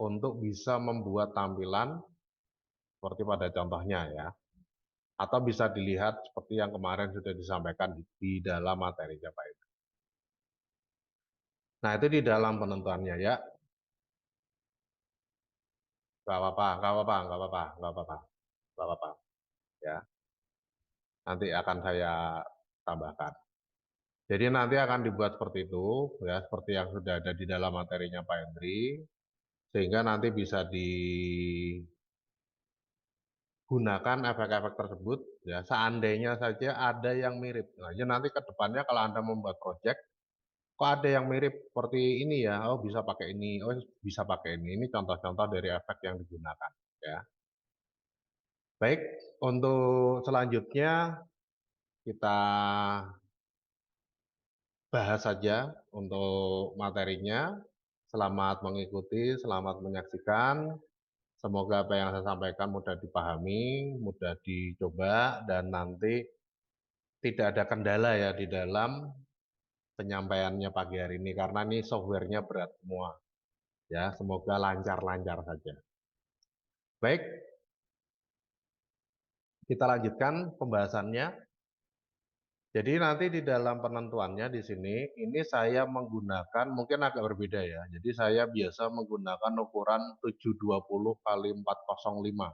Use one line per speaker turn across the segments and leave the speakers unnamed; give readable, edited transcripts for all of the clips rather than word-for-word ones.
untuk bisa membuat tampilan seperti pada contohnya ya. Atau bisa dilihat seperti yang kemarin sudah disampaikan di dalam materi Pak itu. Nah, itu di dalam penentuannya ya. Nggak apa-apa, nggak apa-apa, nggak apa-apa, nggak apa-apa, nggak apa-apa. Ya, nanti akan saya tambahkan. Jadi nanti akan dibuat seperti itu, ya, seperti yang sudah ada di dalam materinya Pak Hendri, sehingga nanti bisa digunakan efek-efek tersebut, ya, seandainya saja ada yang mirip. Nah, jadi nanti ke depannya kalau Anda membuat proyek, kok ada yang mirip seperti ini ya, oh bisa pakai ini, oh bisa pakai ini. Ini contoh-contoh dari efek yang digunakan, ya. Baik, untuk selanjutnya kita bahas saja untuk materinya. Selamat mengikuti, selamat menyaksikan. Semoga apa yang saya sampaikan mudah dipahami, mudah dicoba, dan nanti tidak ada kendala ya di dalam penyampaiannya pagi hari ini, karena ini softwarenya berat semua. Ya, semoga lancar-lancar saja. Baik, kita lanjutkan pembahasannya. Jadi nanti di dalam penentuannya di sini, ini saya menggunakan, mungkin agak berbeda ya. Jadi saya biasa menggunakan ukuran 720 kali 405.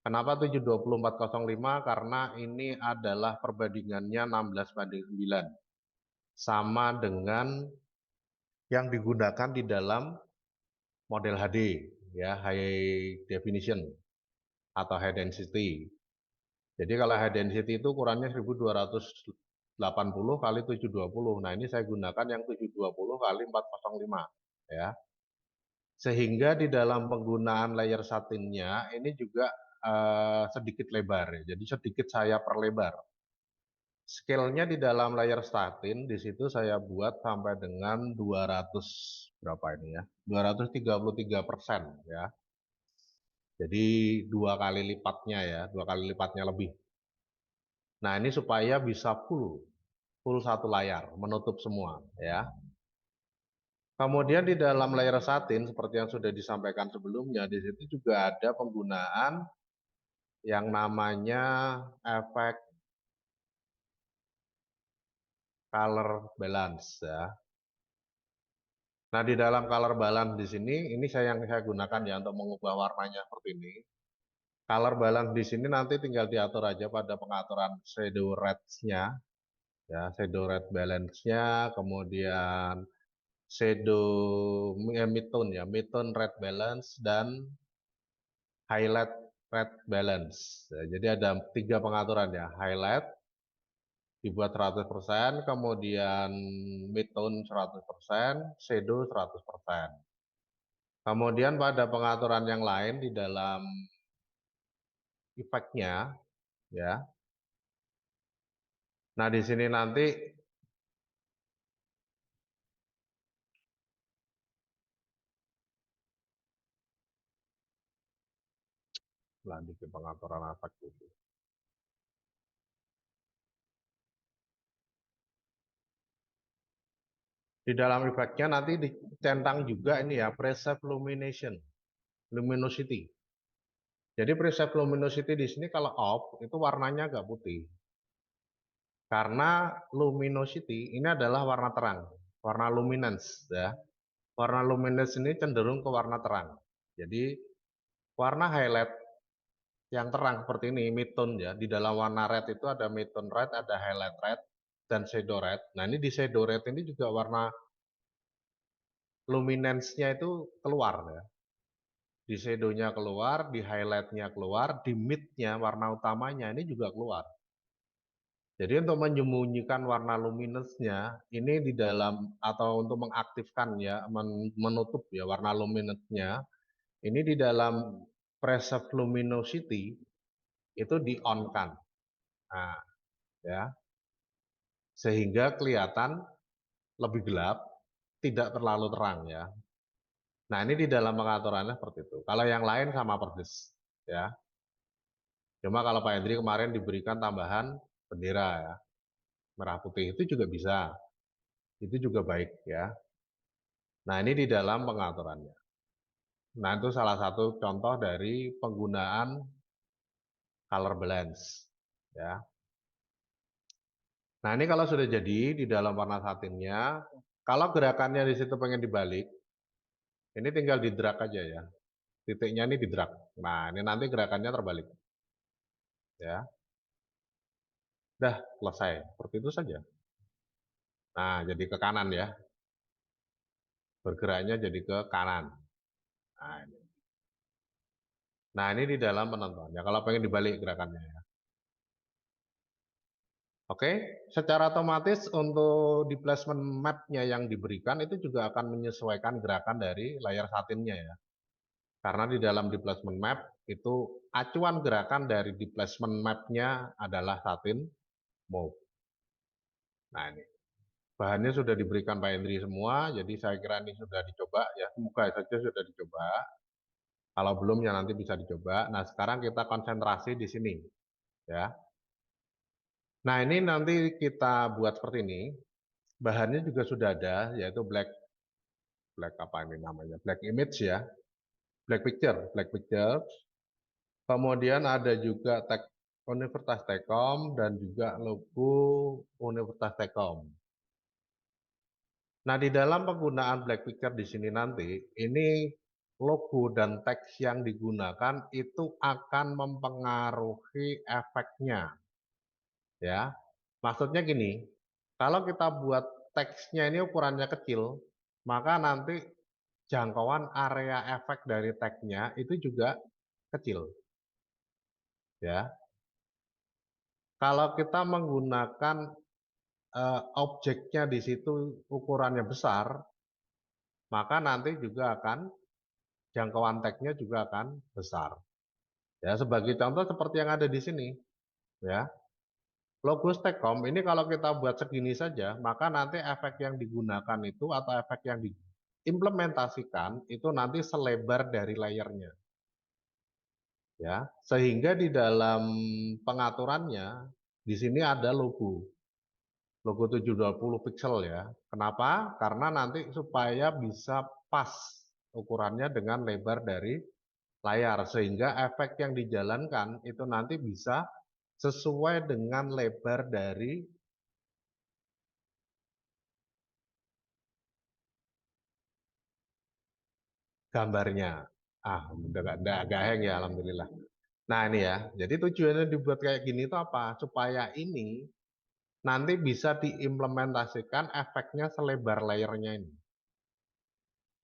Kenapa 720 405? Karena ini adalah perbandingannya 16:9. Sama dengan yang digunakan di dalam model HD, ya, high definition atau high density. Jadi kalau high density itu ukurannya 1280 kali 720. Nah, ini saya gunakan yang 720 kali 405 ya. Sehingga di dalam penggunaan layer satinnya ini juga sedikit lebar ya. Jadi sedikit saya perlebar. Scale-nya di dalam layer satin di situ saya buat sampai dengan 200 berapa ini ya? 233% ya. Jadi dua kali lipatnya ya, dua kali lipatnya lebih. Nah, ini supaya bisa full satu layar, menutup semua ya. Kemudian di dalam layer satin seperti yang sudah disampaikan sebelumnya, di situ juga ada penggunaan yang namanya efek color balance ya. Nah, di dalam color balance di sini, ini yang saya gunakan ya untuk mengubah warnanya seperti ini. Color balance di sini nanti tinggal diatur aja pada pengaturan shadow red-nya, ya, shadow red balance-nya, kemudian shadow mid-tone ya, mid-tone red balance dan highlight red balance. Ya, jadi ada 3 pengaturan ya, highlight dibuat 100%, kemudian mid-tone 100%, shadow 100%. Kemudian pada pengaturan yang lain di dalam efeknya ya. Nah, di sini nanti lanjut ke pengaturan efek itu. Di dalam efeknya nanti dicentang juga ini ya, preset lumination, luminosity. Jadi preset luminosity di sini kalau off itu warnanya agak putih. Karena luminosity ini adalah warna terang, warna luminance ya. Warna luminance ini cenderung ke warna terang. Jadi warna highlight yang terang seperti ini, mid-tone ya. Di dalam warna red itu ada mid-tone red, ada highlight red, dan shadow red. Nah, ini di shadow red ini juga warna luminance-nya itu keluar ya. Di shadow-nya keluar, di highlight-nya keluar, di mid-nya warna utamanya ini juga keluar. Jadi untuk menyembunyikan warna luminous-nya ini di dalam atau untuk mengaktifkan ya, menutup ya warna luminous-nya ini di dalam preserve luminosity itu di on-kan. Nah, ya. Sehingga kelihatan lebih gelap, tidak terlalu terang ya. Nah, ini di dalam pengaturannya seperti itu. Kalau yang lain sama persis ya. Cuma kalau Pak Hendri kemarin diberikan tambahan bendera ya, merah putih itu juga bisa. Itu juga baik ya. Nah, ini di dalam pengaturannya. Nah, itu salah satu contoh dari penggunaan color balance, ya. Nah, ini kalau sudah jadi di dalam warna satinnya, kalau gerakannya di situ pengen dibalik, ini tinggal di drag aja ya. Titiknya ini di drag. Nah, ini nanti gerakannya terbalik, ya. Dah selesai. Seperti itu saja. Nah, jadi ke kanan ya. Bergeraknya jadi ke kanan. Nah, ini di dalam penontonnya. Kalau pengen dibalik gerakannya ya. Oke, secara otomatis untuk di placement map-nya yang diberikan itu juga akan menyesuaikan gerakan dari layar satinnya ya. Karena di dalam di placement map itu acuan gerakan dari di placement map-nya adalah satin move. Nah, ini bahannya sudah diberikan Pak Hendri semua, jadi saya kira ini sudah dicoba ya. Semoga saja sudah dicoba. Kalau belum ya nanti bisa dicoba. Nah, sekarang kita konsentrasi di sini ya. Nah, ini nanti kita buat seperti ini. Bahannya juga sudah ada, yaitu black apa ini namanya? Black image ya. Black picture. Kemudian ada juga tag Universitas Telkom dan juga logo Universitas Telkom. Nah, di dalam penggunaan black picture di sini nanti, ini logo dan teks yang digunakan itu akan mempengaruhi efeknya. Ya, maksudnya gini, kalau kita buat teksnya ini ukurannya kecil, maka nanti jangkauan area efek dari teksnya itu juga kecil. Ya, kalau kita menggunakan objeknya di situ ukurannya besar, maka nanti juga akan jangkauan teksnya juga akan besar. Ya, sebagai contoh seperti yang ada di sini, ya. Logo Stekom ini kalau kita buat segini saja, maka nanti efek yang digunakan itu atau efek yang diimplementasikan itu nanti selebar dari layernya. Ya, sehingga di dalam pengaturannya di sini ada logo 720 pixel ya. Kenapa? Karena nanti supaya bisa pas ukurannya dengan lebar dari layar sehingga efek yang dijalankan itu nanti bisa sesuai dengan lebar dari gambarnya. Udah gak hang ya, alhamdulillah. Nah ini ya, jadi tujuannya dibuat kayak gini itu apa? Supaya ini nanti bisa diimplementasikan efeknya selebar layernya ini.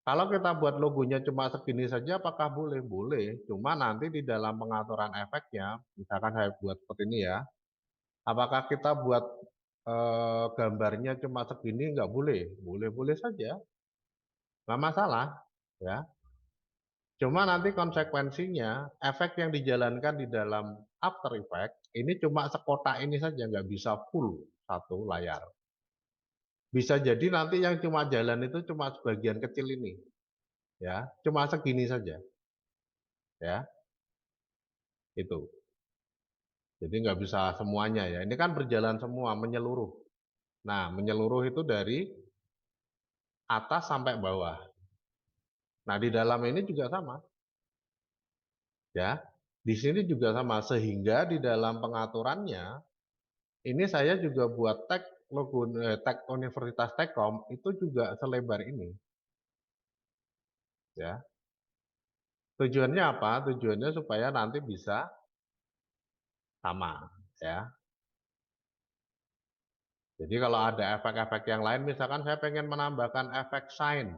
Kalau kita buat logonya cuma segini saja, apakah boleh? Boleh. Cuma nanti di dalam pengaturan efeknya, misalkan saya buat seperti ini ya, apakah kita buat gambarnya cuma segini? Nggak boleh. Boleh-boleh saja, nggak masalah. Ya. Cuma nanti konsekuensinya, efek yang dijalankan di dalam After Effects, ini cuma sekotak ini saja, nggak bisa full satu layar. Bisa jadi nanti yang cuma jalan itu cuma sebagian kecil ini. Ya, cuma segini saja. Ya, itu. Jadi nggak bisa semuanya ya. Ini kan berjalan semua, menyeluruh. Nah, menyeluruh itu dari atas sampai bawah. Nah, di dalam ini juga sama. Ya, di sini juga sama. Sehingga di dalam pengaturannya, ini saya juga buat tag logo tag Universitas Telkom itu juga selebar ini. Ya, tujuannya apa? Tujuannya supaya nanti bisa sama. Ya, jadi kalau ada efek-efek yang lain, misalkan saya pengen menambahkan efek sign.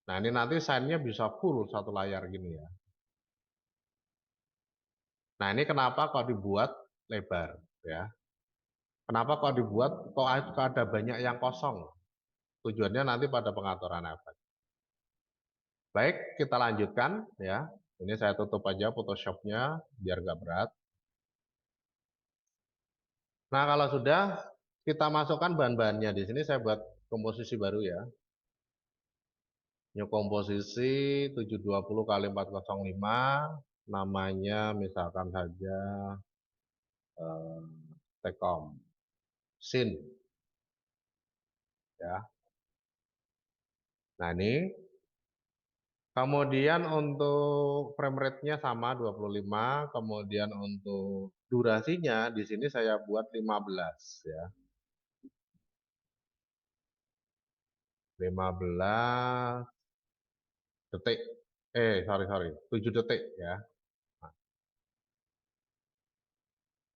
Nah, ini nanti sign-nya bisa full satu layar gini ya. Nah, ini kenapa kok dibuat lebar ya? Kenapa kok dibuat kok ada banyak yang kosong? Tujuannya nanti pada pengaturan efek. Baik, kita lanjutkan ya. Ini saya tutup aja Photoshop-nya biar nggak berat. Nah, kalau sudah kita masukkan bahan-bahannya di sini saya buat komposisi baru ya. New komposisi 720 kali 405 namanya misalkan saja eh, Tekom Sin ya. Nah, ini Kemudian untuk frame rate-nya sama 25, kemudian untuk durasinya di sini saya buat 15 ya. 15 detik. Sorry, 7 detik ya.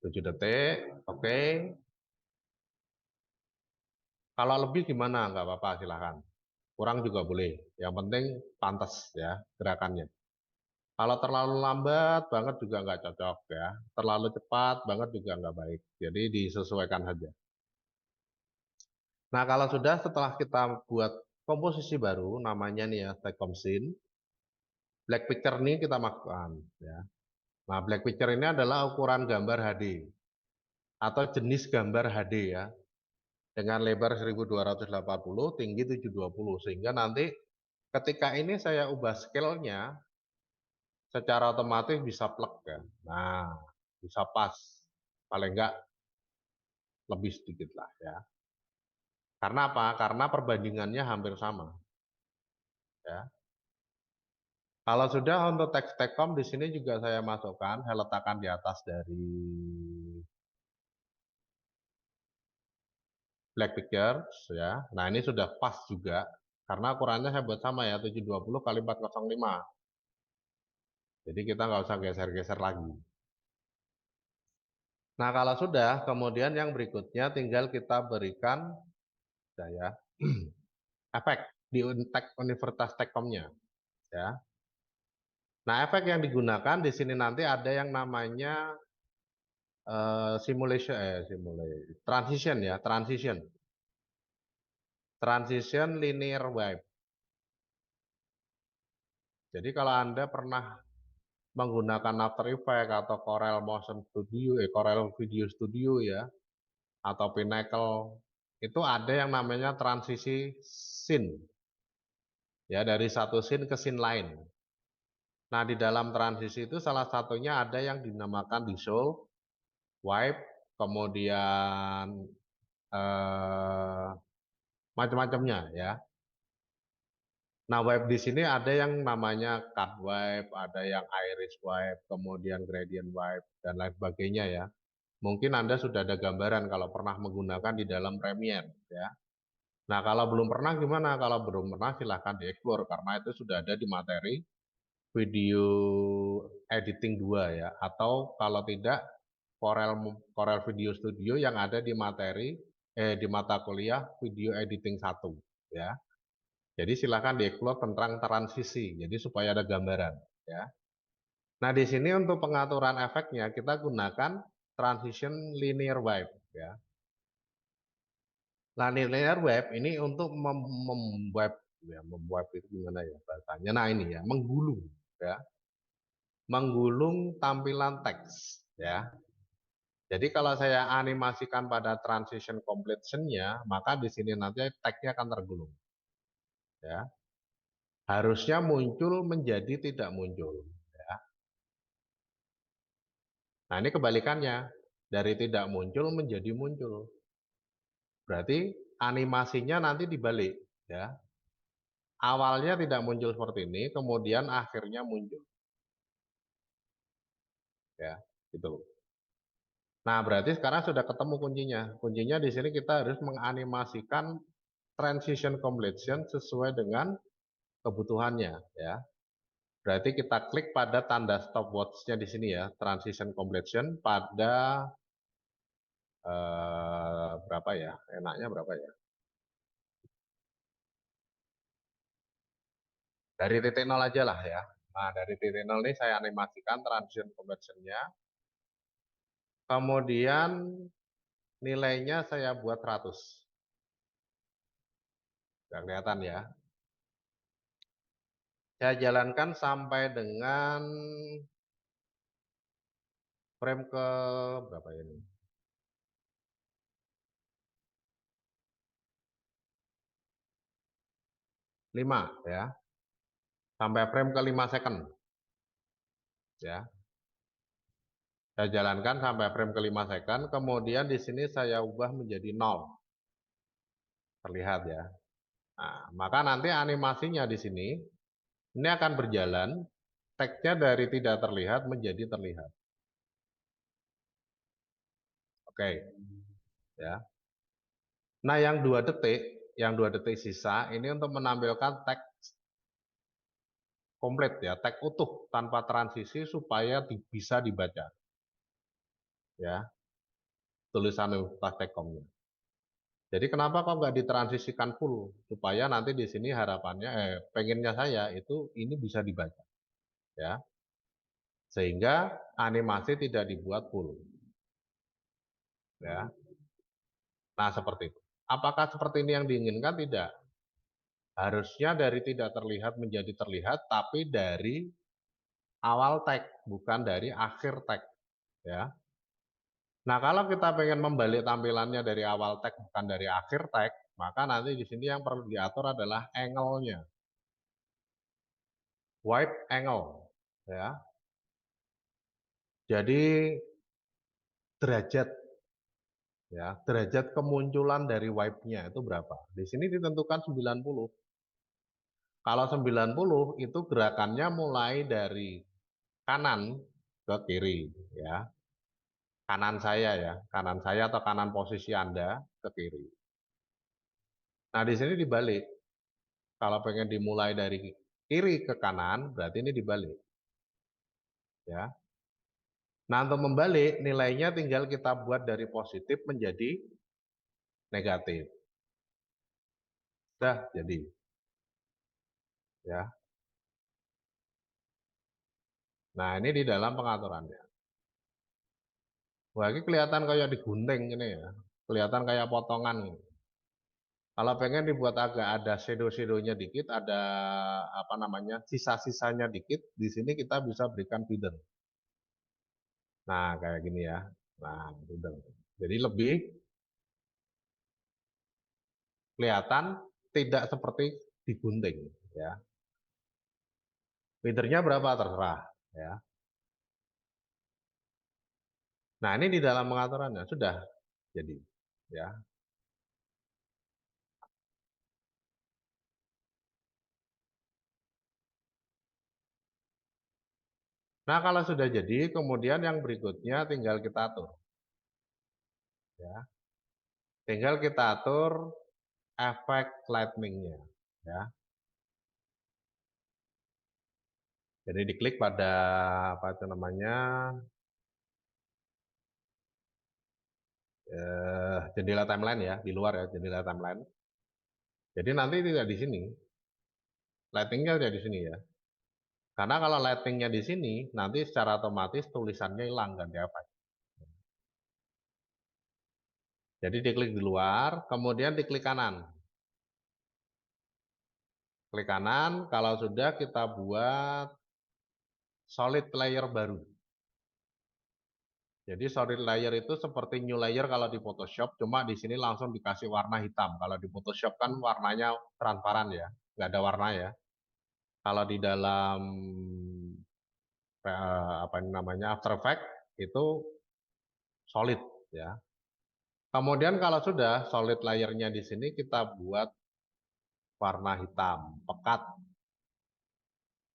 7 detik, oke. Kalau lebih gimana? Nggak apa-apa, silahkan. Kurang juga boleh. Yang penting pantas ya gerakannya. Kalau terlalu lambat banget juga nggak cocok ya. Terlalu cepat banget juga nggak baik. Jadi disesuaikan saja. Nah, kalau sudah setelah kita buat komposisi baru, namanya nih ya, Tecom Scene, Black Picture ini kita masukkan. Ya. Nah, Black Picture ini adalah ukuran gambar HD atau jenis gambar HD ya, dengan lebar 1280, tinggi 720, sehingga nanti ketika ini saya ubah scale-nya, secara otomatis bisa plek ya. Nah, bisa pas, paling enggak lebih sedikit lah ya. Karena apa? Karena perbandingannya hampir sama ya. Kalau sudah untuk teks Tekom di sini juga saya masukkan, saya letakkan di atas dari Black Pictures ya. Nah, ini sudah pas juga karena ukurannya saya buat sama ya, 720 kali 405. Jadi kita nggak usah geser-geser lagi. Nah, kalau sudah, kemudian yang berikutnya tinggal kita berikan ya, efek di Universitas Tekomnya ya. Nah, efek yang digunakan di sini nanti ada yang namanya transition ya, transition linear wave. Jadi kalau Anda pernah menggunakan After Effects atau Corel Video Studio ya, atau Pinnacle, itu ada yang namanya transisi scene ya, dari satu scene ke scene lain. Nah, di dalam transisi itu salah satunya ada yang dinamakan dissolve, wipe, kemudian macam-macamnya ya. Nah, wipe di sini ada yang namanya cut wipe, ada yang iris wipe, kemudian gradient wipe, dan lain sebagainya ya. Mungkin Anda sudah ada gambaran kalau pernah menggunakan di dalam Premiere ya. Nah, kalau belum pernah gimana? Kalau belum pernah silahkan dieksplor karena itu sudah ada di materi video editing 2 ya. Atau kalau tidak Corel Corel Video Studio yang ada di di mata kuliah video editing 1 ya. Jadi silakan dieksplor tentang transisi, jadi supaya ada gambaran ya. Nah, di sini untuk pengaturan efeknya kita gunakan transition linear wave ya. Nah, linear wave ini untuk memwave ya, memwave itu gimana ya bahasanya? Nah, ini ya, menggulung ya. Menggulung tampilan teks ya. Jadi kalau saya animasikan pada transition completion-nya, maka di sini nanti teksnya akan tergulung ya. Harusnya muncul menjadi tidak muncul ya. Nah, ini kebalikannya. Dari tidak muncul menjadi muncul. Berarti animasinya nanti dibalik ya. Awalnya tidak muncul seperti ini, kemudian akhirnya muncul ya. Gitu. Nah, berarti sekarang sudah ketemu kuncinya. Kuncinya di sini kita harus menganimasikan transition completion sesuai dengan kebutuhannya ya. Berarti kita klik pada tanda stopwatch-nya di sini ya, transition completion pada berapa ya? Enaknya berapa ya? Dari titik nol aja lah ya. Nah, dari titik nol ini saya animasikan transition conversion-nya. Kemudian nilainya saya buat 100. Nggak kelihatan ya. Saya jalankan sampai dengan frame ke berapa ini? 5 ya. Sampai frame ke 5 second. Ya. Saya jalankan sampai frame ke 5 second, kemudian di sini saya ubah menjadi 0. Terlihat ya. Nah, maka nanti animasinya di sini Ini akan berjalan, teksnya dari tidak terlihat menjadi terlihat. Oke, ya. Nah, yang 2 detik sisa ini untuk menampilkan teks komplit ya, teks utuh tanpa transisi supaya bisa dibaca. Ya, tulisan Tekkomnya. Jadi kenapa kok nggak ditransisikan full supaya nanti di sini harapannya pengennya saya itu ini bisa dibaca ya. Sehingga animasi tidak dibuat full ya. Nah, seperti itu. Apakah seperti ini yang diinginkan? Tidak. Harusnya dari tidak terlihat menjadi terlihat tapi dari awal teks bukan dari akhir teks ya. Nah, kalau kita pengen membalik tampilannya dari awal teks bukan dari akhir teks, maka nanti di sini yang perlu diatur adalah angle-nya. Wide angle ya. Jadi derajat ya, derajat kemunculan dari wipe-nya itu berapa? Di sini ditentukan 90. Kalau 90 itu gerakannya mulai dari kanan ke kiri ya. Kanan saya ya, kanan saya atau kanan posisi Anda ke kiri. Nah, di sini dibalik. Kalau pengen dimulai dari kiri ke kanan, berarti ini dibalik ya. Nah, untuk membalik nilainya tinggal kita buat dari positif menjadi negatif. Sudah jadi ya. Nah, ini di dalam pengaturannya. Wah, ini kelihatan kayak digunting ini ya. Kelihatan kayak potongan. Kalau pengen dibuat agak ada shadow-shadownya dikit, ada apa namanya, sisa-sisanya dikit, di sini kita bisa berikan feather. Nah, kayak gini ya. Nah, feather. Jadi lebih kelihatan tidak seperti digunting ya. Feathernya berapa terserah ya. Nah, ini di dalam pengaturannya sudah jadi ya. Nah, kalau sudah jadi, kemudian yang berikutnya tinggal kita atur ya. Tinggal kita atur efek lightning-nya ya. Jadi diklik pada apa itu namanya jendela timeline ya, di luar ya jendela timeline. Jadi nanti tidak di sini, lighting-nya tidak di sini ya. Karena kalau lighting-nya di sini, nanti secara otomatis tulisannya hilang ganti apa. Jadi diklik di luar, kemudian diklik kanan. Klik kanan, kalau sudah kita buat solid layer baru. Jadi solid layer itu seperti new layer kalau di Photoshop, cuma di sini langsung dikasih warna hitam. Kalau di Photoshop kan warnanya transparan ya, nggak ada warna ya. Kalau di dalam apa namanya After Effects itu solid ya. Kemudian kalau sudah solid layernya di sini kita buat warna hitam pekat.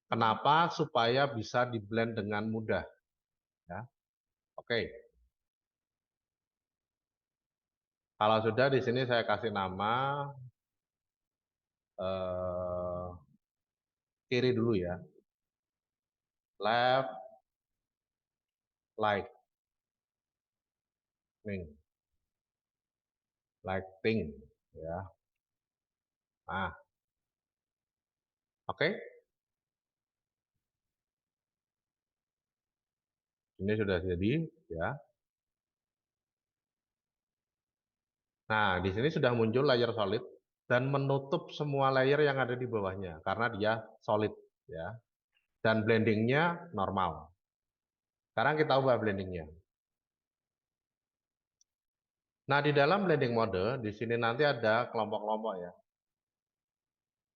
Kenapa? Supaya bisa di blend dengan mudah ya. Oke. Kalau sudah di sini saya kasih nama eh, kiri dulu ya. Left lightning. Lighting ya. Nah, oke. Ini sudah jadi ya. Nah, di sini sudah muncul layer solid dan menutup semua layer yang ada di bawahnya karena dia solid ya. Dan blendingnya normal. Sekarang kita ubah blendingnya. Nah, di dalam blending mode, di sini nanti ada kelompok-kelompok ya.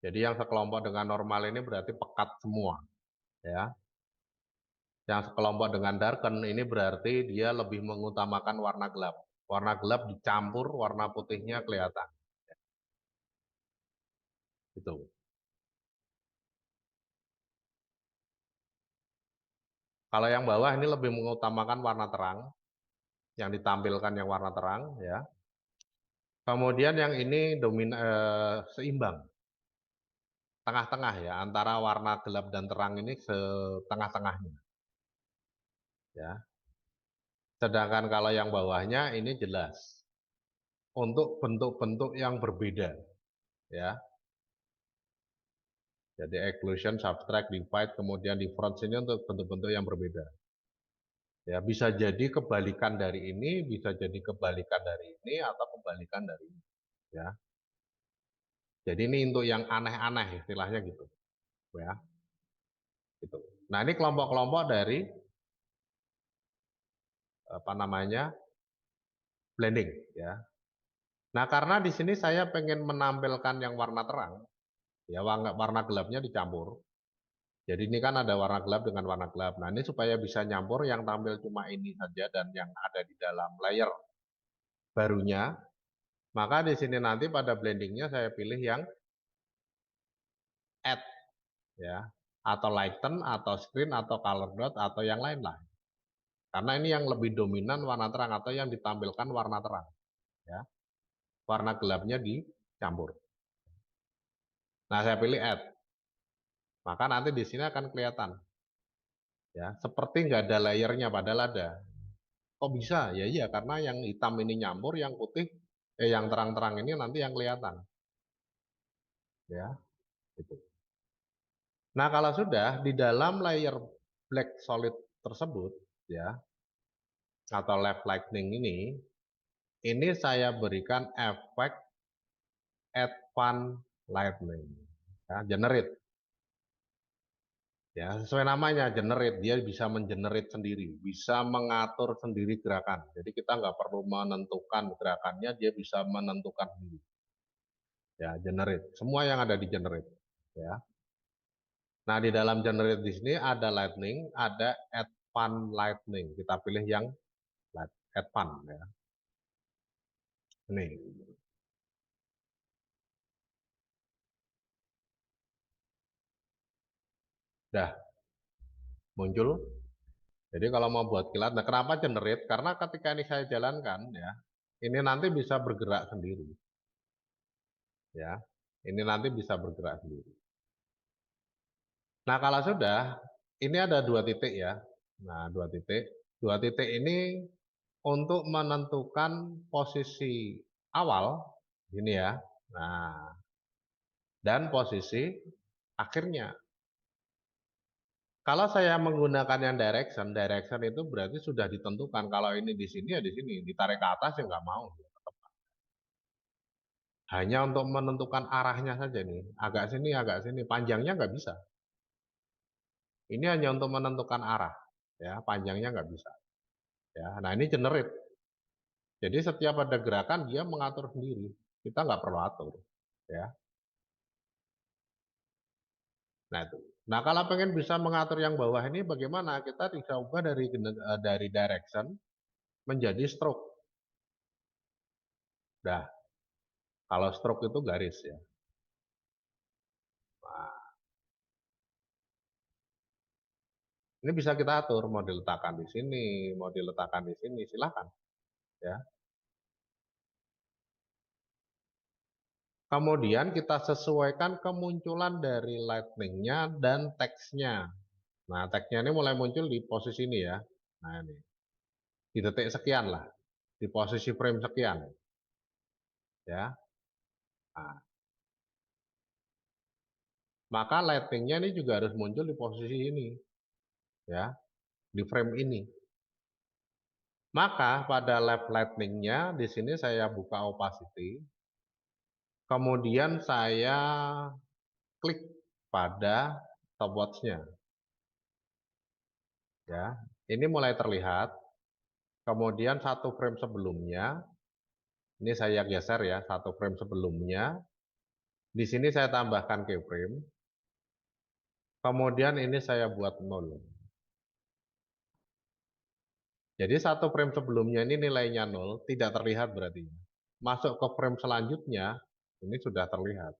Jadi yang sekelompok dengan normal ini berarti pekat semua ya. Yang sekelompok dengan darken ini berarti dia lebih mengutamakan warna gelap. Warna gelap dicampur warna putihnya kelihatan. Itu. Kalau yang bawah ini lebih mengutamakan warna terang, yang ditampilkan yang warna terang ya. Kemudian yang ini seimbang, tengah-tengah ya, antara warna gelap dan terang ini setengah-tengahnya ya. Sedangkan kalau yang bawahnya ini jelas untuk bentuk-bentuk yang berbeda ya. Jadi occlusion, subtract, divide, kemudian difference ini untuk bentuk-bentuk yang berbeda. Ya, bisa jadi kebalikan dari ini, bisa jadi kebalikan dari ini, atau kebalikan dari ini. Ya. Jadi ini untuk yang aneh-aneh istilahnya gitu. Ya. Gitu. Nah ini kelompok-kelompok dari apa namanya blending. Ya. Nah karena di sini saya pengen menampilkan yang warna terang, ya warna gelapnya dicampur. Jadi ini kan ada warna gelap dengan warna gelap. Nah ini supaya bisa nyampur yang tampil cuma ini saja dan yang ada di dalam layer barunya, maka di sini nanti pada blendingnya saya pilih yang add ya, atau lighten, atau screen, atau color dot, atau yang lain lah. Karena ini yang lebih dominan warna terang atau yang ditampilkan warna terang, ya. Warna gelapnya dicampur. Nah saya pilih add, maka nanti di sini akan kelihatan, ya, seperti nggak ada layernya padahal ada. Kok bisa? Ya iya karena yang hitam ini nyampur, yang putih, yang terang-terang ini nanti yang kelihatan, ya, gitu. Nah kalau sudah di dalam layer black solid tersebut, ya, atau left lightning ini saya berikan efek advanced lightning, ya, generate. Ya, sesuai namanya generate, dia bisa mengenerate sendiri, bisa mengatur sendiri gerakan. Jadi kita nggak perlu menentukan gerakannya, dia bisa menentukan sendiri. Ya, generate. Semua yang ada di generate. Ya. Nah, di dalam generate di sini ada lightning, ada advanced lightning. Kita pilih yang advanced ya. Ini. Dah muncul. Jadi kalau mau buat kilat, nah kenapa generate? Karena ketika ini saya jalankan ya, ini nanti bisa bergerak sendiri. Ya, ini nanti bisa bergerak sendiri. Nah kalau sudah, ini ada 2 titik ya. Nah 2 titik, 2 titik ini untuk menentukan posisi awal, ini ya. Nah dan posisi akhirnya. Kalau saya menggunakan yang direction, direction itu berarti sudah ditentukan. Kalau ini di sini ya di sini, ditarik ke atas ya nggak mau. Hanya untuk menentukan arahnya saja nih, agak sini, panjangnya nggak bisa. Ini hanya untuk menentukan arah, ya panjangnya nggak bisa. Ya, nah ini generate. Jadi setiap ada gerakan dia mengatur sendiri, kita nggak perlu atur. Ya, nah itu. Nah kalau pengen bisa mengatur yang bawah ini bagaimana? Kita bisa ubah dari direction menjadi stroke. Nah, kalau stroke itu garis ya. Nah, ini bisa kita atur mau diletakkan di sini, mau diletakkan di sini, silakan. Ya. Kemudian kita sesuaikan kemunculan dari lightning-nya dan teksnya. Nah, teksnya ini mulai muncul di posisi ini ya. Nah, ini. Di detik sekian lah. Di posisi frame sekian. Ya. Nah, maka lightning-nya ini juga harus muncul di posisi ini. Ya. Di frame ini. Maka pada left lightning-nya di sini saya buka opacity. Kemudian saya klik pada stopwatch-nya. Ya. Ini mulai terlihat. Kemudian satu frame sebelumnya, ini saya geser ya, satu frame sebelumnya. Di sini saya tambahkan keyframe. Kemudian ini saya buat 0. Jadi satu frame sebelumnya ini nilainya 0, tidak terlihat berarti. Masuk ke frame selanjutnya, ini sudah terlihat.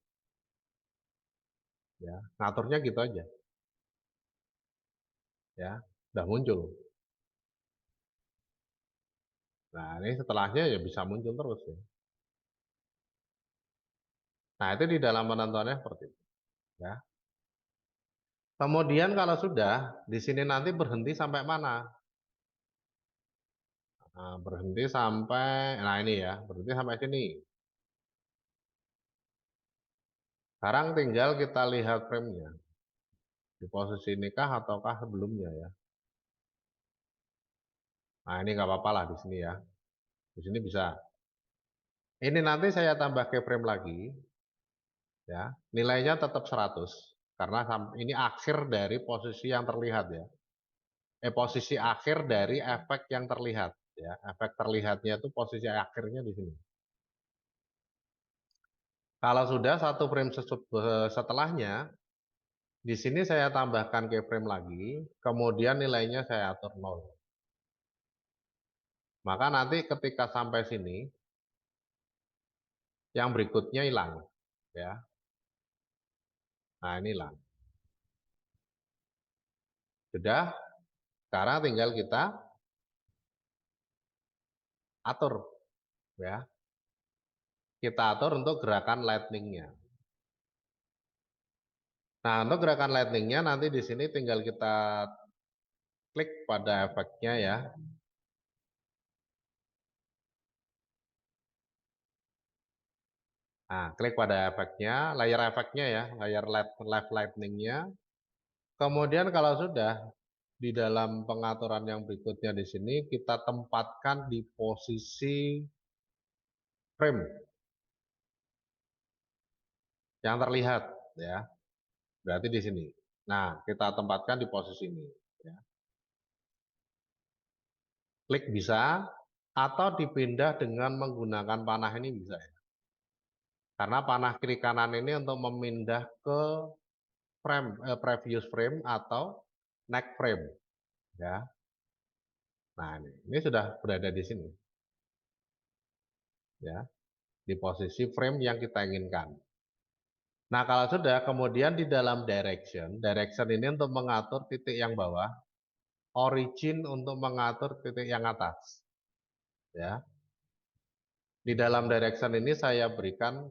Ya, ngaturnya gitu aja. Ya. udah muncul. Nah, ini setelahnya ya bisa muncul terus ya. Nah, itu di dalam penentuannya seperti itu ya. Kemudian kalau sudah di sini nanti berhenti sampai mana? Nah, berhenti sampai, nah ini ya, berhenti sampai sini. Sekarang tinggal kita lihat frame-nya. Di posisi inikah ataukah sebelumnya ya. Nah, ini nggak apa-apa lah di sini ya. Di sini bisa. Ini nanti saya tambah keyframe lagi, ya. Nilainya tetap 100 karena ini akhir dari posisi yang terlihat ya. Posisi akhir dari efek yang terlihat ya. Efek terlihatnya itu posisi akhirnya di sini. Kalau sudah satu frame setelahnya, di sini saya tambahkan keyframe lagi, kemudian nilainya saya atur 0. Maka nanti ketika sampai sini, yang berikutnya hilang ya. Nah, ini hilang. Sudah, sekarang tinggal kita atur ya. Kita atur untuk gerakan lightning-nya. Nah, untuk gerakan lightning-nya nanti di sini tinggal kita klik pada efeknya ya. Nah, klik pada efeknya, layer efeknya ya, layer left lightning-nya. Kemudian kalau sudah di dalam pengaturan yang berikutnya di sini kita tempatkan di posisi frame yang terlihat ya. Berarti di sini. Nah, kita tempatkan di posisi ini ya. Klik bisa atau dipindah dengan menggunakan panah ini bisa ya. Karena panah kiri kanan ini untuk memindah ke frame previous frame atau next frame ya. Nah, ini sudah berada di sini ya, di posisi frame yang kita inginkan. Nah, kalau sudah kemudian di dalam direction ini untuk mengatur titik yang bawah, origin untuk mengatur titik yang atas ya. Di dalam direction ini saya berikan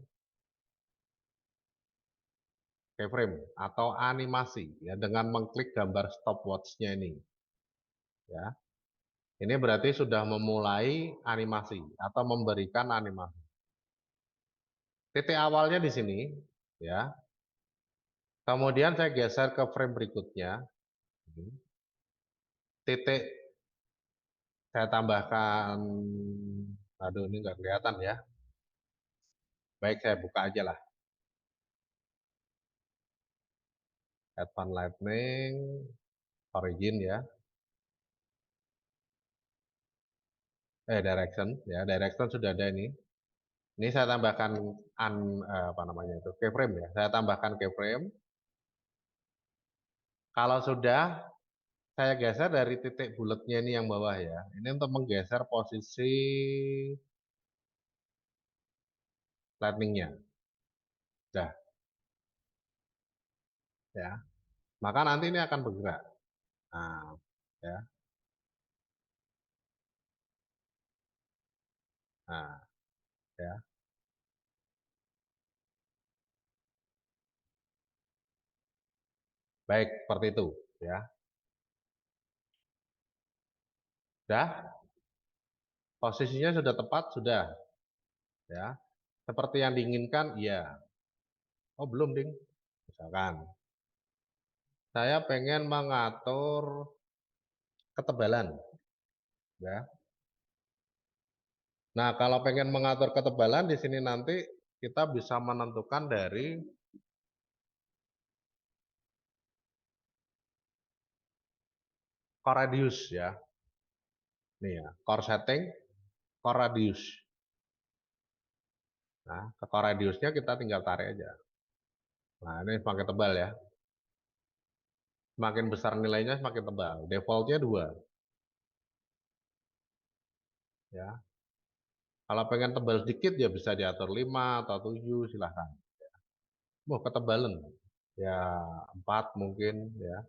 keyframe atau animasi ya dengan mengklik gambar stopwatch-nya ini ya. Ini berarti sudah memulai animasi atau memberikan animasi. Titik awalnya di sini ya. Kemudian saya geser ke frame berikutnya. Titik saya tambahkan, aduh ini nggak kelihatan ya. Baik, saya buka aja lah. Advanced Lightning, Origin ya. Direction ya, direction sudah ada ini. Ini saya tambahkan apa namanya itu keyframe ya. Saya tambahkan keyframe. Kalau sudah saya geser dari titik bulatnya ini yang bawah ya. Ini untuk menggeser posisi lightning-nya. Dah ya. Maka nanti ini akan bergerak. Nah, ya. Nah, ya. Baik, seperti itu ya. Dah, posisinya sudah tepat, sudah ya. Seperti yang diinginkan, iya. Oh, belum, Ding. Misalkan saya pengen mengatur ketebalan ya. Nah, kalau pengen mengatur ketebalan di sini nanti kita bisa menentukan dari core radius ya. Nih ya, core setting, core radius. Nah, ke core radiusnya kita tinggal tarik aja. Nah, ini semakin tebal ya. Semakin besar nilainya semakin tebal. Defaultnya 2 ya. Kalau pengen tebal sedikit ya bisa diatur 5 atau 7 silahkan. Wah, ketebalan. Ya 4 mungkin ya.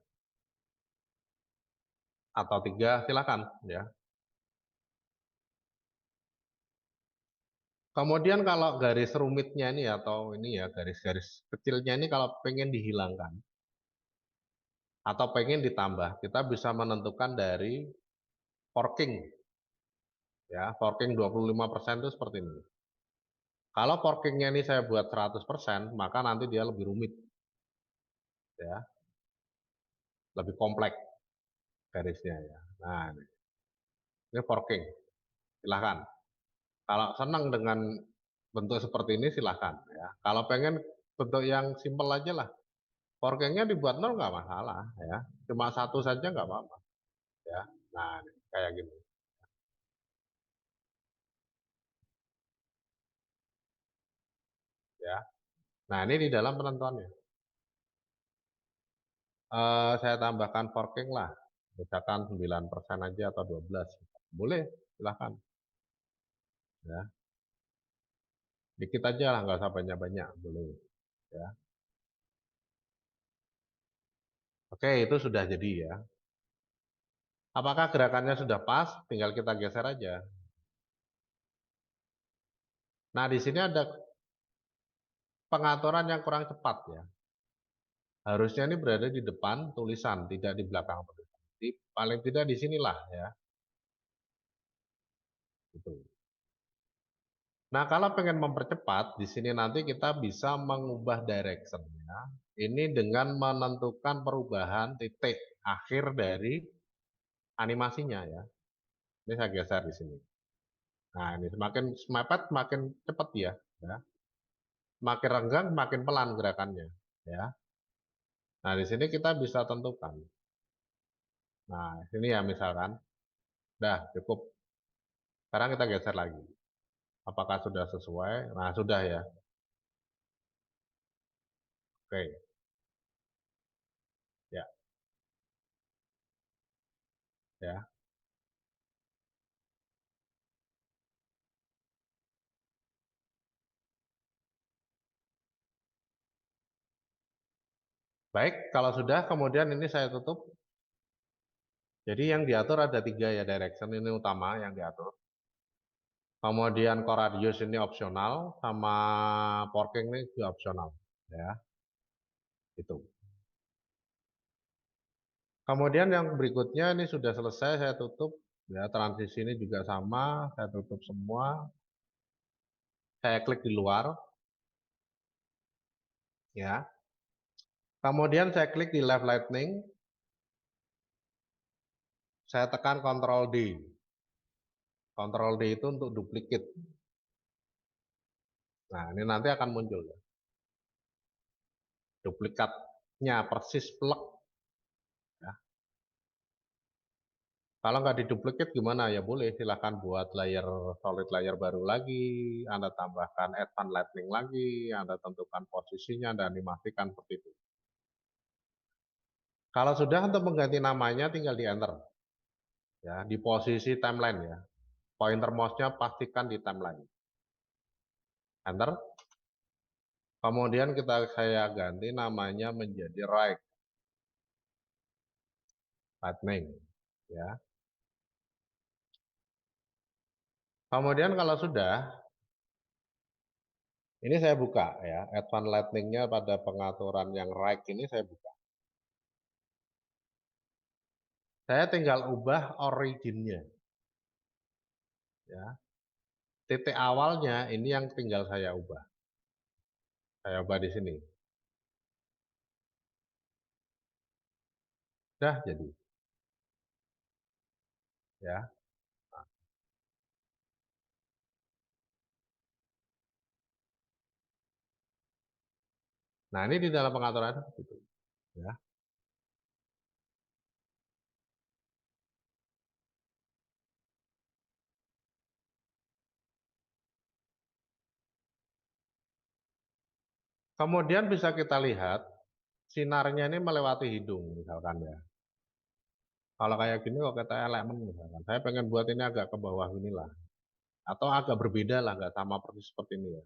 atau 3 silakan ya. Kemudian kalau garis rumitnya ini atau ini ya garis-garis kecilnya ini kalau pengen dihilangkan atau pengen ditambah, kita bisa menentukan dari forking ya. Forking 25% itu seperti ini. Kalau forkingnya ini saya buat 100%, maka nanti dia lebih rumit ya, lebih kompleks garisnya ya. Nah, ini forking. Silahkan. Kalau senang dengan bentuk seperti ini silahkan ya. Kalau pengen bentuk yang simpel aja lah, forkingnya dibuat nol nggak masalah ya. Cuma satu saja nggak apa-apa ya. Nah, kayak gini ya. Nah, ini di dalam penentuannya. Saya tambahkan forking lah, misalkan 9% aja atau 12. Boleh, silahkan ya. Dikit aja lah, nggak usah banyak-banyak, boleh ya. Oke, itu sudah jadi ya. Apakah gerakannya sudah pas? Tinggal kita geser aja. Nah, di sini ada pengaturan yang kurang cepat ya. Harusnya ini berada di depan tulisan, tidak di belakang tulisan. Jadi paling tidak di sinilah ya. Gitu. Nah, kalau pengen mempercepat, di sini nanti kita bisa mengubah direction-nya. Ini dengan menentukan perubahan titik akhir dari animasinya ya. Ini saya geser di sini. Nah, ini semakin mepet, semakin cepat ya. Ya. Makin renggang, makin pelan gerakannya. Ya. Nah, di sini kita bisa tentukan. Nah, ini ya misalkan, dah cukup. Sekarang kita geser lagi. Apakah sudah sesuai? Nah, sudah ya. Oke, ya, ya. Baik, kalau sudah, kemudian ini saya tutup. Jadi yang diatur ada 3 ya direction ini utama yang diatur. Kemudian core radius ini opsional, sama forking ini juga opsional. Ya, itu. Kemudian yang berikutnya ini sudah selesai, saya tutup. Ya, transisi ini juga sama, saya tutup semua. Saya klik di luar, ya. Kemudian saya klik di left lightning, saya tekan Ctrl D. Ctrl D itu untuk duplicate. Nah, ini nanti akan muncul ya. Duplikatnya persis plek. Ya. Kalau nggak diduplikat gimana ya boleh silahkan buat layer solid layer baru lagi, Anda tambahkan advanced lightning lagi, Anda tentukan posisinya, Anda animasikan seperti itu. Kalau sudah untuk mengganti namanya tinggal di enter ya di posisi timeline ya. Pointer mouse-nya pastikan di timeline. Enter. Kemudian saya ganti namanya menjadi right lightning ya. Kemudian kalau sudah ini saya buka ya, advanced lightning-nya pada pengaturan yang right ini saya buka. Saya tinggal ubah originnya. Ya. Titik awalnya ini yang tinggal saya ubah. Saya ubah di sini. Sudah jadi. Ya. Nah, ini di dalam pengaturan seperti itu. Ya. Kemudian bisa kita lihat sinarnya ini melewati hidung misalkan ya. Kalau kayak gini kok kita elemen misalkan. Saya pengen buat ini agak ke bawah inilah. Atau agak berbeda lah, nggak sama persis seperti ini ya.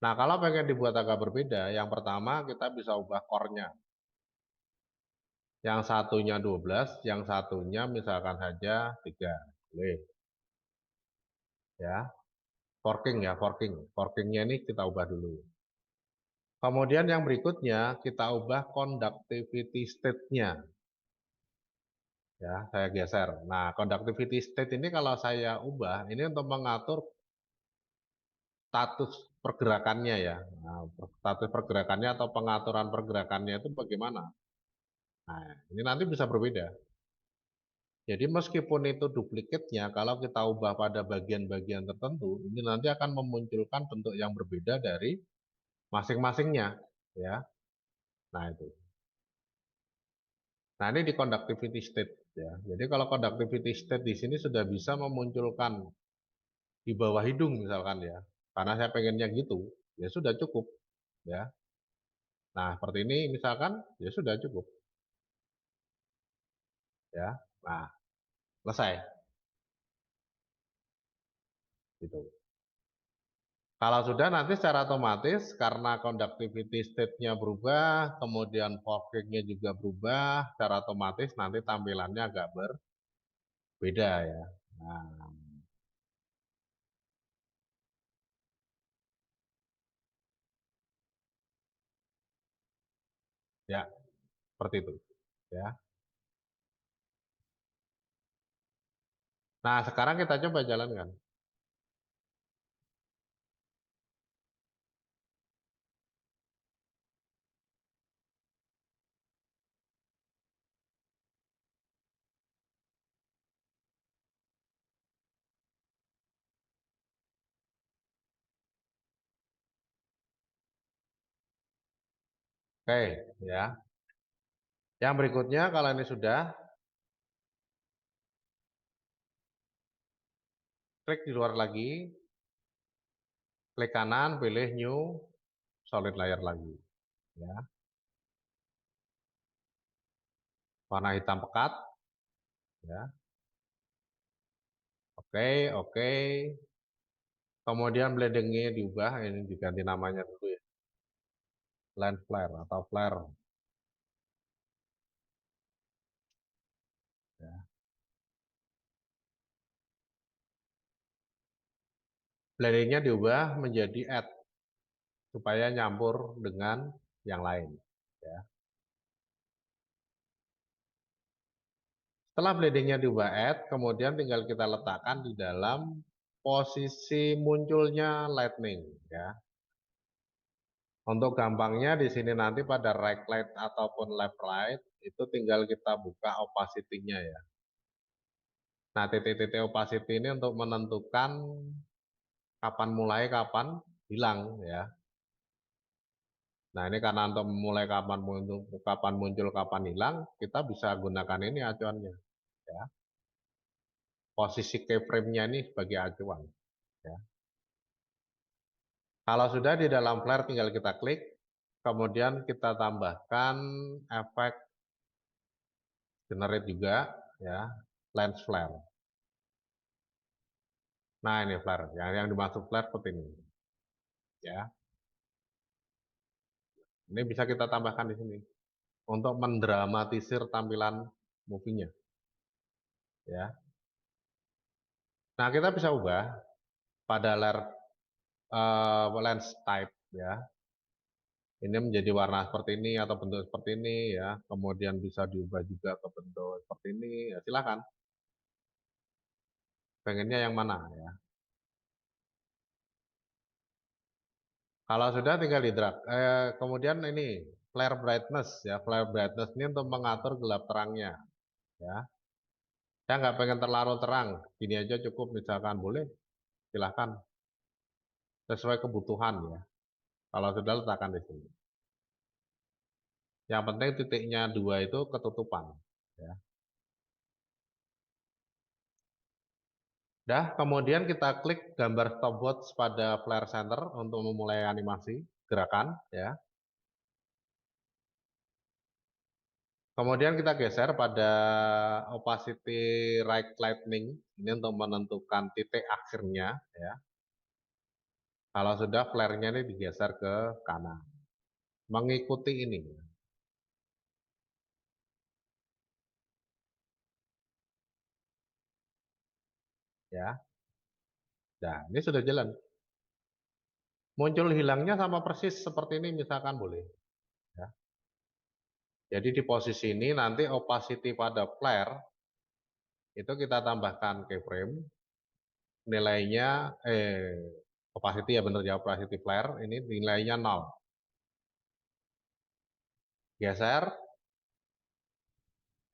Nah, kalau pengen dibuat agak berbeda, yang pertama kita bisa ubah core-nya. Yang satunya 12, yang satunya misalkan saja 3. Boleh. Ya. Forking ya, forking. Forkingnya ini kita ubah dulu. Kemudian yang berikutnya kita ubah conductivity state-nya. Ya, saya geser. Nah, conductivity state ini kalau saya ubah, ini untuk mengatur status pergerakannya ya. Nah, status pergerakannya atau pengaturan pergerakannya itu bagaimana? Nah, ini nanti bisa berbeda. Jadi meskipun itu duplikatnya, kalau kita ubah pada bagian-bagian tertentu, ini nanti akan memunculkan bentuk yang berbeda dari masing-masingnya, ya. Nah itu. Nah ini di conductivity state, ya. Jadi kalau conductivity state di sini sudah bisa memunculkan di bawah hidung misalkan ya, karena saya pengennya gitu, ya sudah cukup, ya. Nah seperti ini misalkan, ya sudah cukup, ya. Nah selesai, gitu. Kalau sudah nanti secara otomatis karena conductivity state-nya berubah, kemudian forking-nya juga berubah, secara otomatis nanti tampilannya agak berbeda ya. Nah, ya seperti itu. Ya. Nah, sekarang kita coba jalankan. Oke, ya. Yang berikutnya kalau ini sudah, klik di luar lagi, klik kanan, pilih new solid layer lagi, ya. Warna hitam pekat, ya. Oke, oke. Kemudian blendingnya diubah, ini diganti namanya dulu ya. Lens flare atau flare, ya. Blendingnya diubah menjadi add supaya nyampur dengan yang lain, ya. Setelah blendingnya diubah add, kemudian tinggal kita letakkan di dalam posisi munculnya lightning, ya. Untuk gampangnya di sini nanti pada right light ataupun left light itu tinggal kita buka opacity-nya ya. Nah, titik-titik opacity ini untuk menentukan kapan mulai, kapan hilang ya. Nah, ini karena untuk memulai kapan muncul, kapan hilang, kita bisa gunakan ini acuannya ya. Posisi keyframe-nya ini sebagai acuan ya. Kalau sudah di dalam flare tinggal kita klik, kemudian kita tambahkan efek generate juga ya, lens flare. Nah ini flare, yang dimaksud flare seperti ini ya. Ini bisa kita tambahkan di sini untuk mendramatisir tampilan movie-nya ya. Nah kita bisa ubah pada layer lens type ya. Ini menjadi warna seperti ini atau bentuk seperti ini ya. Kemudian bisa diubah juga ke bentuk seperti ini. Ya, silakan. Pengennya yang mana ya? Kalau sudah tinggal di drag. Kemudian ini flare brightness ya. Flare brightness ini untuk mengatur gelap terangnya ya. Saya nggak pengen terlalu terang, gini aja cukup misalkan boleh, silahkan sesuai kebutuhan ya. Kalau sudah letakkan di sini. Yang penting titiknya 2 itu ketutupan. Ya. Dah, kemudian kita klik gambar stopwatch pada flare center untuk memulai animasi gerakan ya. Kemudian kita geser pada opacity right lightning ini untuk menentukan titik akhirnya ya. Kalau sudah flare-nya ini digeser ke kanan. Mengikuti ini. ya. Nah, ini sudah jalan. Muncul hilangnya sama persis seperti ini misalkan boleh. Ya. Jadi di posisi ini nanti opacity pada flare itu kita tambahkan keyframe, nilainya opacity ya benar ya, opacity flare ini nilainya 0. Geser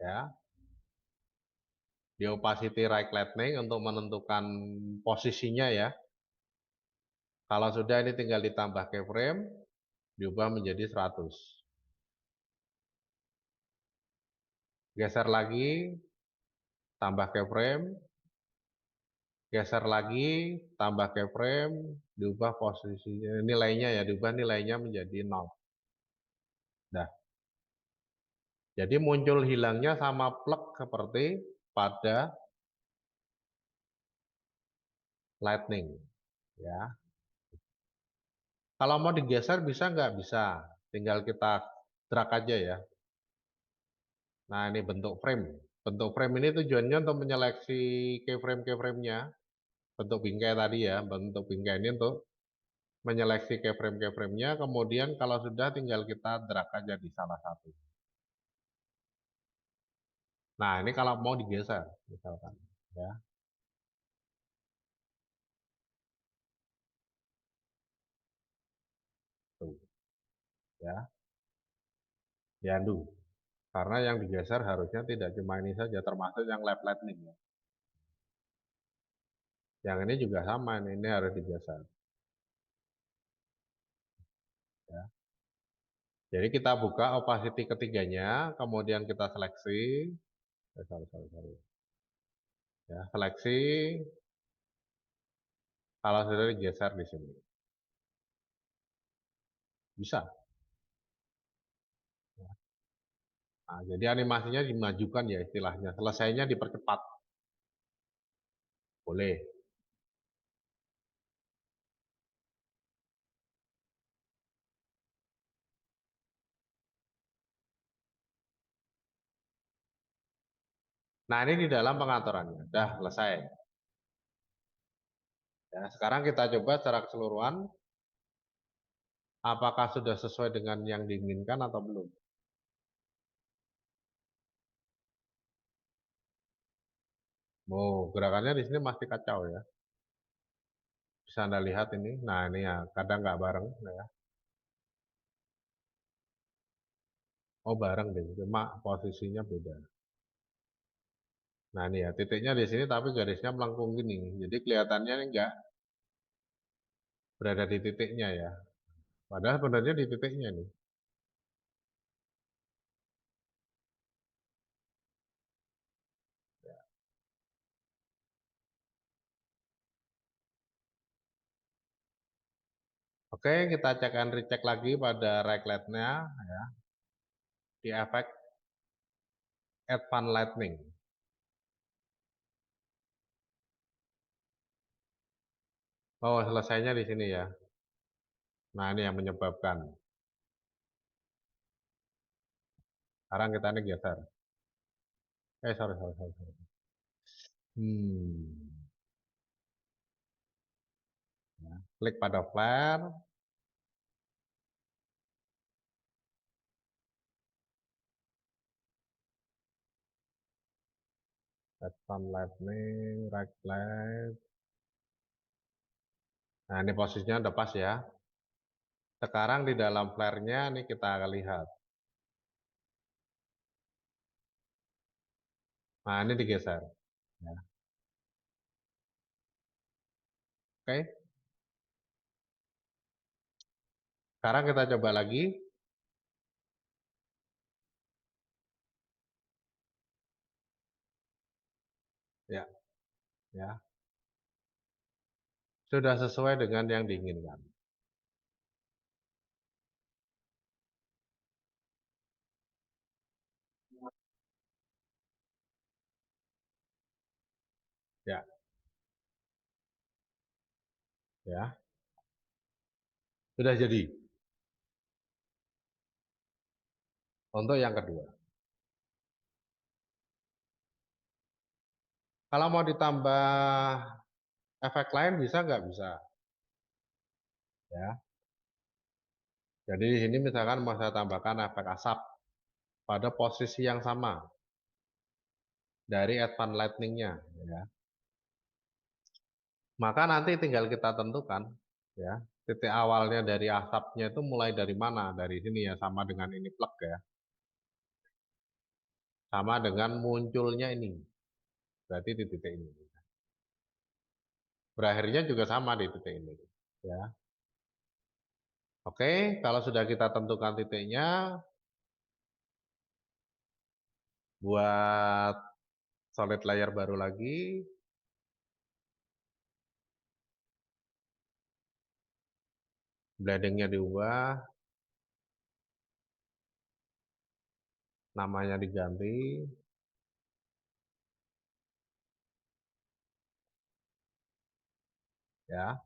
ya di opacity right lightning untuk menentukan posisinya ya. Kalau sudah ini tinggal ditambah keyframe, diubah menjadi 100. Geser lagi, tambah keyframe, geser lagi, tambah keyframe, diubah posisinya, nilainya ya, diubah nilainya menjadi 0. Nah, jadi muncul hilangnya sama plug seperti pada lightning. Ya, kalau mau digeser bisa nggak? Bisa. Tinggal kita drag aja ya. Nah, ini bentuk frame. Bentuk frame ini tujuannya untuk menyeleksi keyframe-keyframe-nya. Bentuk bingkai tadi ya, bentuk bingkai ini untuk menyeleksi keyframe-keyframe-nya. Kemudian kalau sudah tinggal kita drag aja di salah satu. Nah, ini kalau mau digeser, misalkan. Ya, tuh. Ya, diandu. Karena yang digeser harusnya tidak cuma ini saja, termasuk yang lap lightning. Ya. Yang ini juga sama, ini harus digeser. Ya. Jadi kita buka opacity ketiganya, kemudian kita seleksi, sorry. Ya, seleksi, kalau sudah digeser di sini. Bisa. Nah, jadi animasinya dimajukan ya istilahnya, selesainya dipercepat. Boleh. Nah, ini di dalam pengaturannya. Dah selesai. Ya, sekarang kita coba secara keseluruhan, apakah sudah sesuai dengan yang diinginkan atau belum. Oh, gerakannya di sini masih kacau ya. Bisa Anda lihat ini. Nah, ini ya, kadang nggak bareng. Ya. Oh, bareng deh. Cuma posisinya beda. Nah, ini ya, titiknya di sini tapi garisnya melengkung gini. Jadi kelihatannya ini nggak berada di titiknya ya. Padahal sebenarnya di titiknya nih. Oke, kita cek and recheck lagi pada regletnya ya, di efek Advanced Lightning. Oh, selesainya di sini ya. Nah, ini yang menyebabkan. Sekarang kita ini geser. Sorry. Hmm. Ya. Klik pada flare, Advanced Lightning, right light. Nah, ini posisinya udah pas ya. Sekarang di dalam flare-nya ini kita lihat. Nah, ini digeser. Ya. Oke, sekarang kita coba lagi. Ya, ya. Sudah sesuai dengan yang diinginkan. Ya, ya. Sudah jadi. Untuk yang kedua. Kalau mau ditambah efek lain bisa nggak? Bisa. Ya. Jadi di sini misalkan mau saya tambahkan efek asap pada posisi yang sama dari advanced lighting-nya. Ya. Maka nanti tinggal kita tentukan ya titik awalnya dari asapnya itu mulai dari mana? Dari sini ya, sama dengan ini plug ya. Sama dengan munculnya ini. Berarti di titik ini. Berakhirnya juga sama di titik ini. Ya. Oke, kalau sudah kita tentukan titiknya, buat solid layer baru lagi, blendingnya diubah, namanya diganti, ya.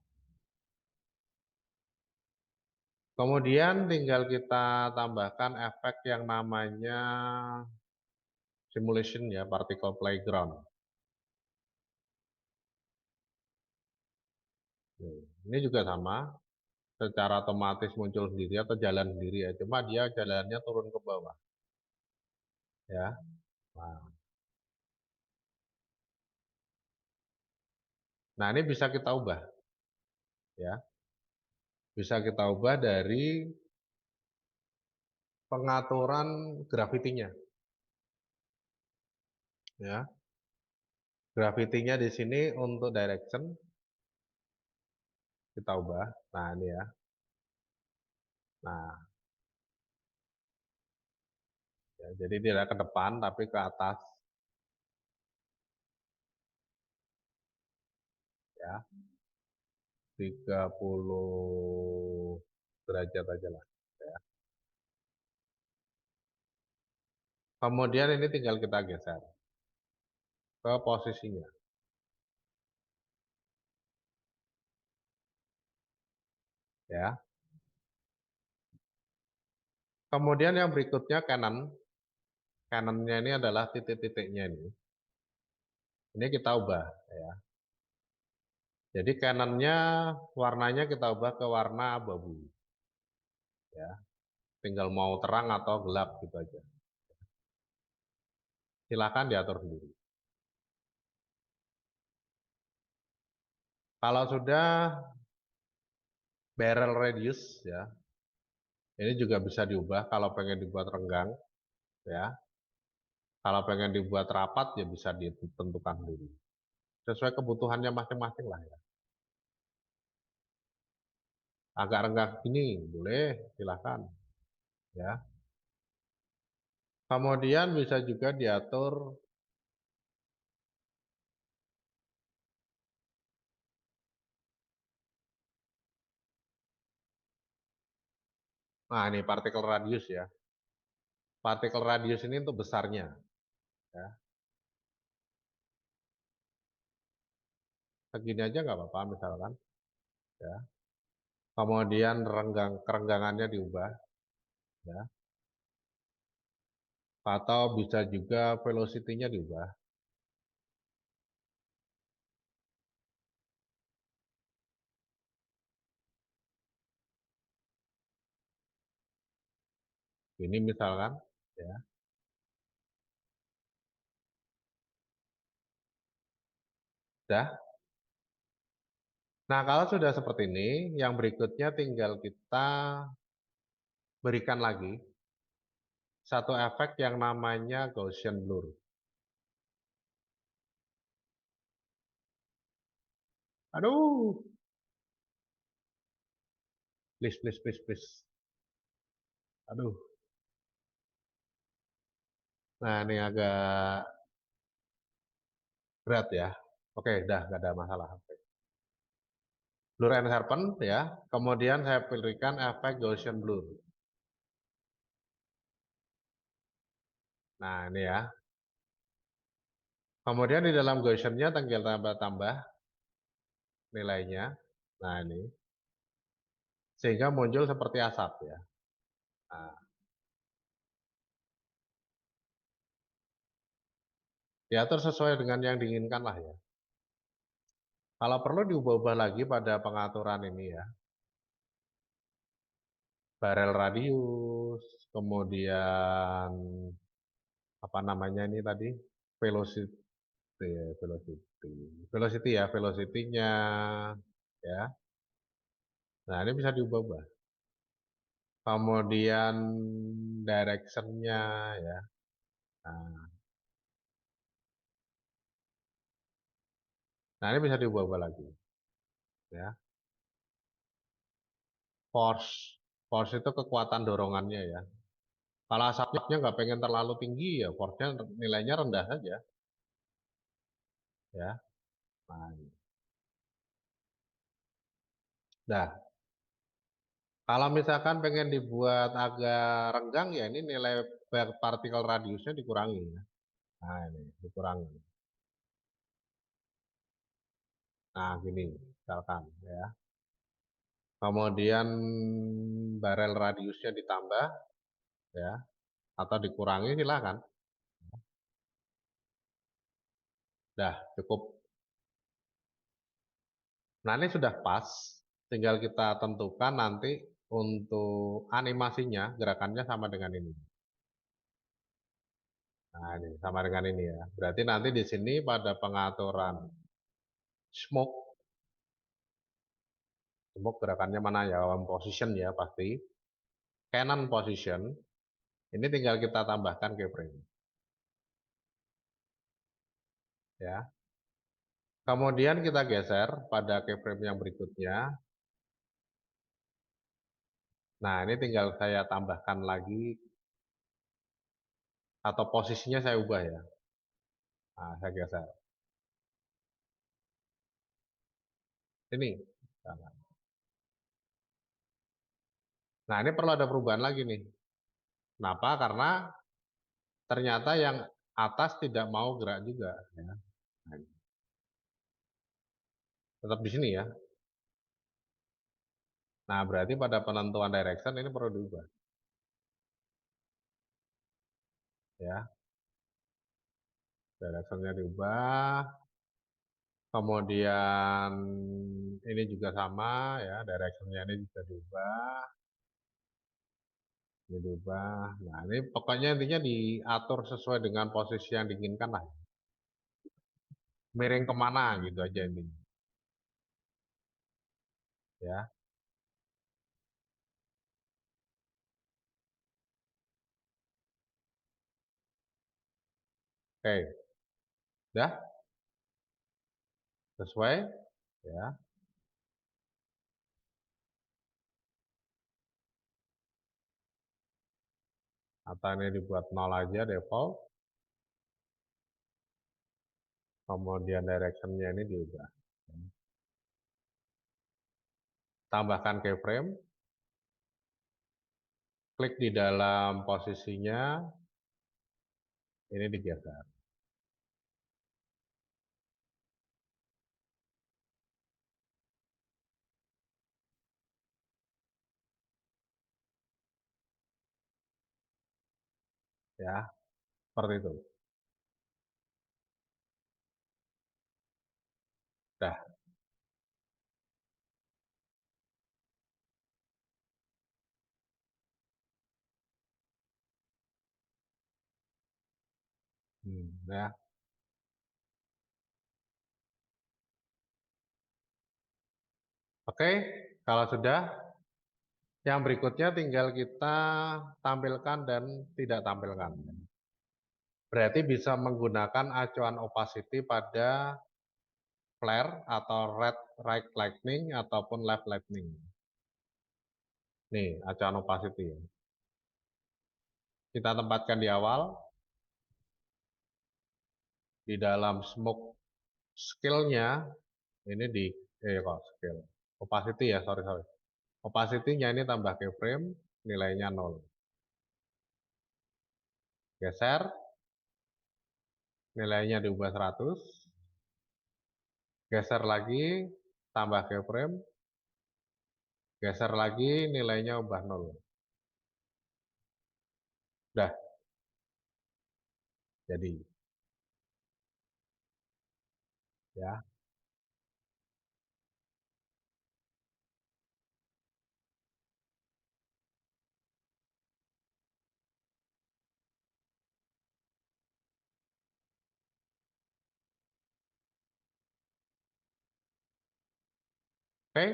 Kemudian tinggal kita tambahkan efek yang namanya simulation ya, particle playground. Ini juga sama, secara otomatis muncul sendiri atau jalan sendiri ya, cuma dia jalannya turun ke bawah. Ya. Nah, nah ini bisa kita ubah ya. Bisa kita ubah dari pengaturan gravitinya ya. Gravitinya di sini untuk direction kita ubah. Nah, ini ya. Nah, ya, jadi tidak ke depan tapi ke atas ya. 30 derajat aja lah ya. Kemudian ini tinggal kita geser ke posisinya ya. Kemudian yang berikutnya Canon. Canonnya ini adalah titik-titiknya ini. Ini kita ubah ya. Jadi Canonnya warnanya kita ubah ke warna abu-abu ya. Tinggal mau terang atau gelap gitu aja. Silakan diatur sendiri. Kalau sudah barrel radius ya, ini juga bisa diubah kalau pengen dibuat renggang ya. Kalau pengen dibuat rapat ya bisa ditentukan sendiri. Sesuai kebutuhannya masing-masing lah ya. Agak renggang gini boleh, silakan ya. Kemudian bisa juga diatur. Nah, ini partikel radius ya. Partikel radius ini untuk besarnya ya. Segini aja nggak apa-apa misalkan ya. Kemudian kerenggangannya diubah ya. Atau bisa juga velocity-nya diubah. Ini misalkan ya. Sudah. Nah, kalau sudah seperti ini, yang berikutnya tinggal kita berikan lagi satu efek yang namanya Gaussian blur. Aduh, please, please, please, please. Aduh, nah ini agak berat ya. Oke, udah nggak ada masalah. Oke. Blur and sharpen ya. Kemudian saya pilihkan efek Gaussian blur. Nah, ini ya. Kemudian di dalam Gaussian-nya tinggal tambah-tambah nilainya. Nah, ini. Sehingga muncul seperti asap ya. Nah, diatur sesuai dengan yang diinginkan lah ya. Kalau perlu diubah-ubah lagi pada pengaturan ini ya, barel radius, kemudian apa namanya ini tadi, velocity, velocity, velocity ya, velocity-nya ya. Nah ini bisa diubah-ubah. Kemudian direction-nya ya. Nah, nah ini bisa diubah-ubah lagi ya. Force, force itu kekuatan dorongannya ya. Kalau asapnya nggak pengen terlalu tinggi ya, force-nya nilainya rendah saja ya. Nah, nah, kalau misalkan pengen dibuat agak renggang ya ini nilai partikel radiusnya dikurangi ya. Nah ini dikurangi. Nah gini misalkan ya. Kemudian barel radiusnya ditambah ya atau dikurangi silakan. Dah cukup. Nah ini sudah pas. Tinggal kita tentukan nanti untuk animasinya gerakannya sama dengan ini. Nah ini sama dengan ini ya. Berarti nanti di sini pada pengaturan smoke, smoke gerakannya mana ya? Position ya pasti. Canon position. Ini tinggal kita tambahkan keyframe ya. Kemudian kita geser pada keyframe yang berikutnya. Nah, ini tinggal saya tambahkan lagi atau posisinya saya ubah ya. Nah, saya geser. Ini. Nah, ini perlu ada perubahan lagi nih. Kenapa? Karena ternyata yang atas tidak mau gerak juga ya. Nah, tetap di sini ya. Nah, berarti pada penentuan direction ini perlu diubah ya. Directionnya diubah. Kemudian ini juga sama ya, directionnya ini bisa diubah. Ini diubah. Nah, ini pokoknya intinya diatur sesuai dengan posisi yang diinginkan lah. Miring kemana gitu aja ini. Ya, oke, udah sesuai ya. Atau ini dibuat 0 aja default. Kemudian directionnya ini diubah. Tambahkan keyframe. Klik di dalam posisinya. Ini digeser. Ya, seperti itu. Dah. Ya. Oke, kalau sudah, yang berikutnya tinggal kita tampilkan dan tidak tampilkan. Berarti bisa menggunakan acuan opacity pada flare atau right lightning ataupun left lightning. Nih, acuan opacity. Kita tempatkan di awal. Di dalam smoke scale-nya, ini di, kok scale. Opacity ya, sorry. Opacity-nya ini tambah keyframe, nilainya 0. Geser, nilainya diubah 100. Geser lagi, tambah keyframe. Geser lagi, nilainya ubah 0. Udah, jadi. ya. Oke,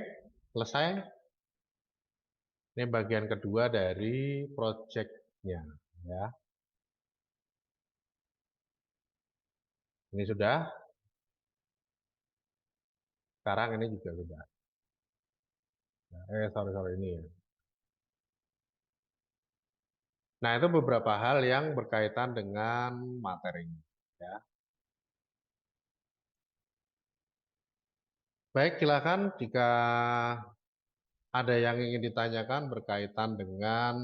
selesai. Ini bagian kedua dari project-nya, ya. Ini sudah, sekarang ini juga sudah. Sorry, ini ya. Nah, itu beberapa hal yang berkaitan dengan materinya, ya. Baik, silakan jika ada yang ingin ditanyakan berkaitan dengan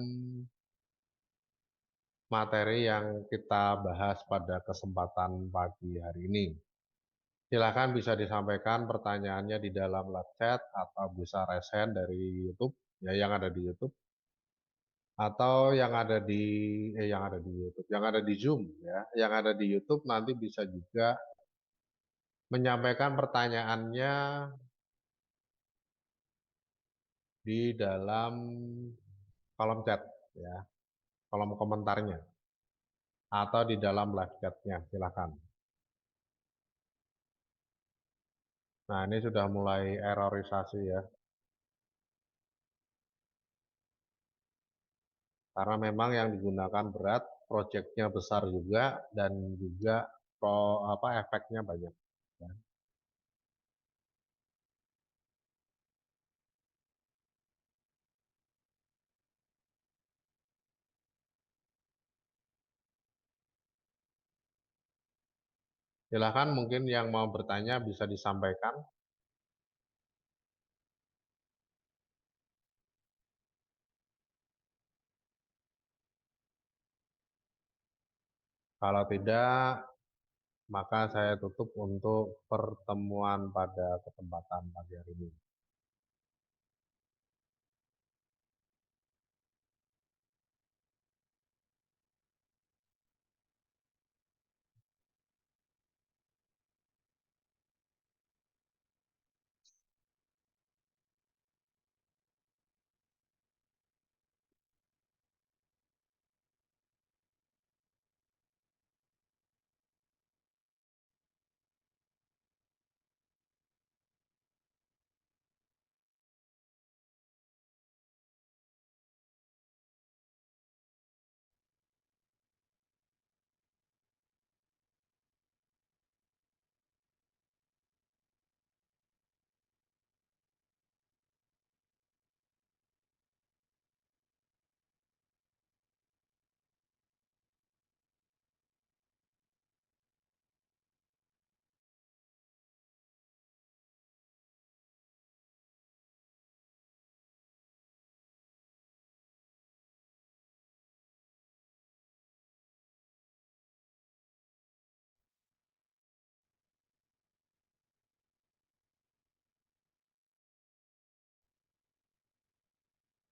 materi yang kita bahas pada kesempatan pagi hari ini. Silakan bisa disampaikan pertanyaannya di dalam live chat atau bisa raise hand dari YouTube, ya, yang ada di YouTube, atau yang ada di YouTube, yang ada di Zoom, ya, yang ada di YouTube nanti bisa juga menyampaikan pertanyaannya di dalam kolom chat, ya, kolom komentarnya, atau di dalam live chat-nya, silakan. Nah, ini sudah mulai errorisasi ya, karena memang yang digunakan berat, proyeknya besar juga, dan juga efeknya banyak. Ya. Silakan mungkin yang mau bertanya bisa disampaikan. Kalau tidak, maka saya tutup untuk pertemuan pada kesempatan pagi hari ini.